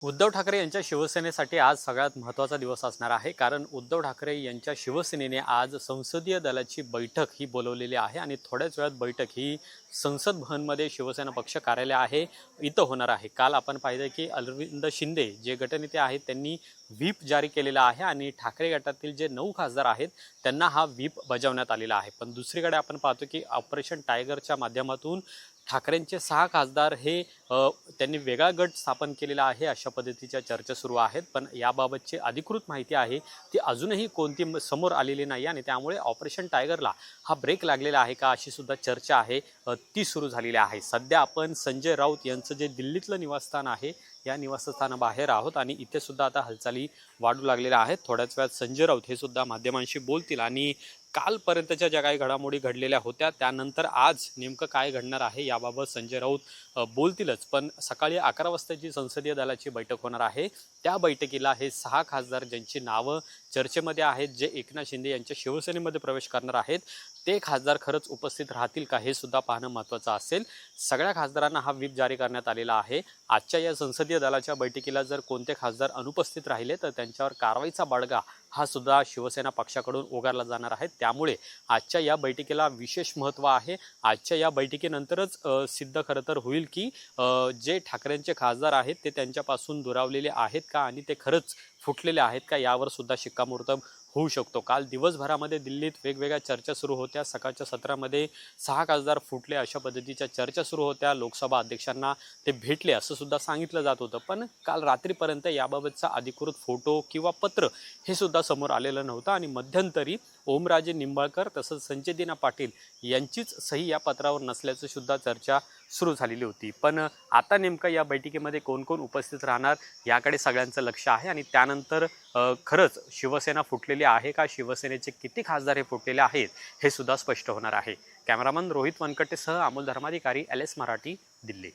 उद्धव ठाकरे यांच्या शिवसेनेसाठी आज सगळ्यात महत्त्वाचा दिवस असणार आहे. कारण उद्धव ठाकरे यांच्या शिवसेनेने आज संसदीय दलाची बैठक ही बोलवलेली आहे आणि थोड्याच वेळात बैठक ही संसद भवनमध्ये शिवसेना पक्ष कार्यालय आहे इथं होणार आहे. काल आपण पाहिलं की अरविंद शिंदे जे गटनेते आहेत त्यांनी व्हीप जारी केलेला आहे आणि ठाकरे गटातील जे 9 खासदार आहेत त्यांना हा व्हीप बजावण्यात आलेला आहे. पण दुसरीकडे आपण पाहतो की ऑपरेशन टायगरच्या माध्यमातून ठाकरेंचे 6 खासदार हे त्यांनी वेगळा गट स्थापन केलेला आहे अशा पद्धतीच्या चर्चा सुरू आहेत. पण याबाबतची अधिकृत माहिती आहे ती अजूनही कोणती समोर आलेली नाही आणि त्यामुळे ऑपरेशन टायगरला हा ब्रेक लागलेला आहे का अशी सुद्धा चर्चा आहे ती सुरू झालेली आहे. सध्या आपण संजय राऊत यांचं जे दिल्लीतलं निवासस्थान आहे या निवासस्थानाबाहेर आहोत आणि इथे सुद्धा आता हालचाली वाढू लागलेल्या आहेत. थोड्याच वेळात संजय राऊत हे सुद्धा माध्यमांशी बोलतील आणि कालपर्यंतच्या ज्या काही घडामोडी घडलेल्या होत्या त्यानंतर आज नेमकं काय घडणार आहे याबाबत संजय राऊत बोलतीलच. पण सकाळी 11 वाजता जी संसदीय दलाची बैठक होणार आहे त्या बैठकीला हे 6 खासदार ज्यांची नावं चर्चेमध्ये आहेत, जे एकनाथ शिंदे यांच्या शिवसेनेमध्ये प्रवेश करणार आहेत, ते खासदार खरंच उपस्थित राहतील का हे सुद्धा पाहणं महत्त्वाचं असेल. सगळ्या खासदारांना हा व्हीप जारी करण्यात आलेला आहे. आजच्या या संसदीय दलाच्या बैठकीला जर कोणते खासदार अनुपस्थित राहिले तर त्यांच्यावर कारवाईचा बडगा हा सुद्धा शिवसेना पक्षाकडून उगारला जाणार आहे. त्यामुळे आजच्या या बैठकीला विशेष महत्त्व आहे. आजच्या या बैठकीनंतरच सिद्ध खरं तर होईल की जे ठाकरेंचे खासदार आहेत ते त्यांच्यापासून दुरावलेले आहेत का आणि ते खरंच फुटलेले आहेत का यावर सुद्धा शिक्कामोर्तब होऊ शकतो. काल दिवसभरामध्ये दिल्लीत वेगवेगळ्या चर्चा सुरू होत्या. सकाळच्या सत्रामध्ये 6 खासदार फुटले अशा पद्धतीच्या चर्चा सुरू होत्या. लोकसभा अध्यक्षांना ते भेटले असं सुद्धा सांगितलं जात होतं. पण काल रात्रीपर्यंत याबाबतचा अधिकृत फोटो किंवा पत्र हे सुद्धा समोर आलेलं नव्हतं आणि मध्यंतरी ओमराजे निंबाळकर तसंच संजय दिना पाटील यांचीच सही या पत्रावर नसल्याचं सुद्धा चर्चा सुरू झालेली होती. पण आता नेमकं या बैठकीमध्ये कोण कोण उपस्थित राहणार याकडे सगळ्यांचं लक्ष आहे आणि त्यानंतर खरंच शिवसेना फुटलेली आहे का, शिवसेनेचे किती खासदार हे फुटलेले आहेत हे सुद्धा स्पष्ट होणार आहे. कॅमेरामन रोहित वनकटेसह अमोल धर्माधिकारी, LS मराठी, दिल्ली.